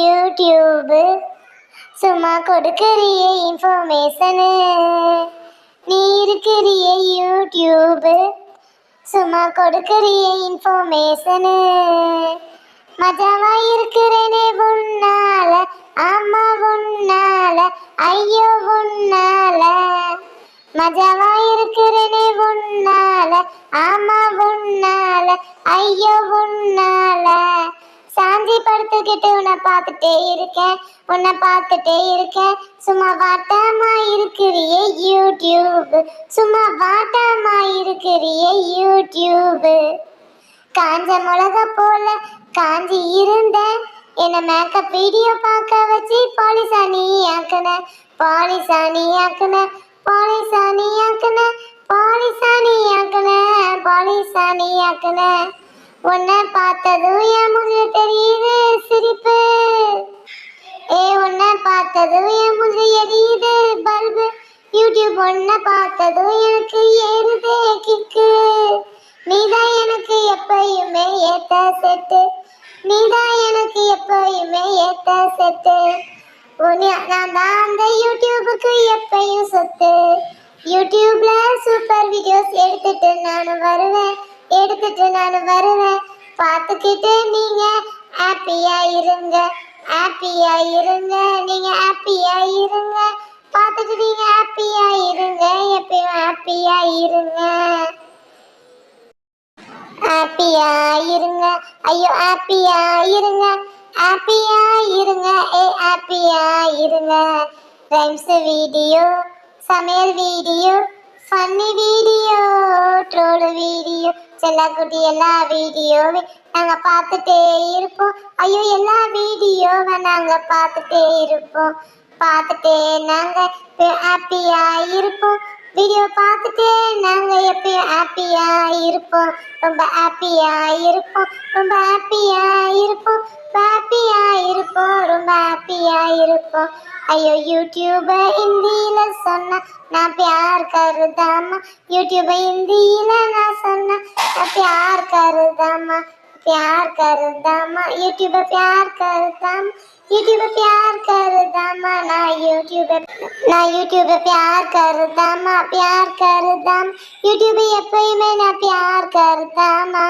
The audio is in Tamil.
யூடியூப் சும்மா கொடுக்கறிய இன்ஃபர்மேஷனு நீ இருக்கிறிய யூடியூப் சும்மா கொடுக்கறிய இன்ஃபர்மேஷனு மஜாவா இருக்கிறேனே உன்னால ஆமா உன்னால ஐயோ உன்னால மஜாவா இருக்கிறேனே உன்னால ஆமா உன்னால ஐயோ உன்னால சாஞ்சி படுத்துக்கிட்டு உன்னை பார்த்துட்டே இருக்கேன் சும்மா வாட்டாமா இருக்கிறிய யூடியூப் சும்மா வாட்டாமா இருக்கிறிய யூடியூப் காஞ்ச மிளகா போல காஞ்சி இருந்தேன் என்ன மேக்கப் வீடியோ பார்க்க வச்சு பாலிசானி ஆக்குன உன்னை பார்த்ததும் என் முதுகு தெரியுது சிரிப்பு உன்னை பார்த்ததும் என் முதுகு எரியுது பல்பு யூடியூப் உன்னை பார்த்ததும் எனக்கு ஏறுதே கிக்கு நீதான் எனக்கு எப்பயுமே ஏத்த செட்டு நான் தான் அந்த யூடியூபுக்கு எப்பயும் சொத்து யூடியூப்ல சூப்பர் வீடியோஸ் எடுத்துட்டு நான் வருவேன் பார்த்துக்கிட்டு நீங்க ஹாப்பியா இருங்க நீங்க ஹாப்பியா இருங்க பார்த்துட்டு நீங்க ஹாப்பியா இருங்க எப்பயும் ஹாப்பியா இருங்க ஐயோ ஹாப்பியா இருங்க ரைம்ஸ் வீடியோ சமையல் video funny video troll video செல்லக்குட்டி எல்லா வீடியோவே நாங்கள் பார்த்துட்டே இருப்போம் ஐயோ எல்லா வீடியோவை நாங்கள் பார்த்துட்டே இருப்போம் நாங்கள் ஹாப்பியா இருப்போம் வீடியோ பார்த்துட்டு நாங்கள் எப்பயும் ஹாப்பியா இருப்போம் ரொம்ப ஹாப்பியா இருப்போம் ஐயோ யூடியூப ஹிந்தியில சொன்னா நான் प्यार करदामा यूट्यूब हिंदीला ना सुनना प्यार करदामा यूट्यूब प्यार करदामा ना यूट्यूब प्यार करदामा यूट्यूब எப்பயுமே நான் प्यार करदामा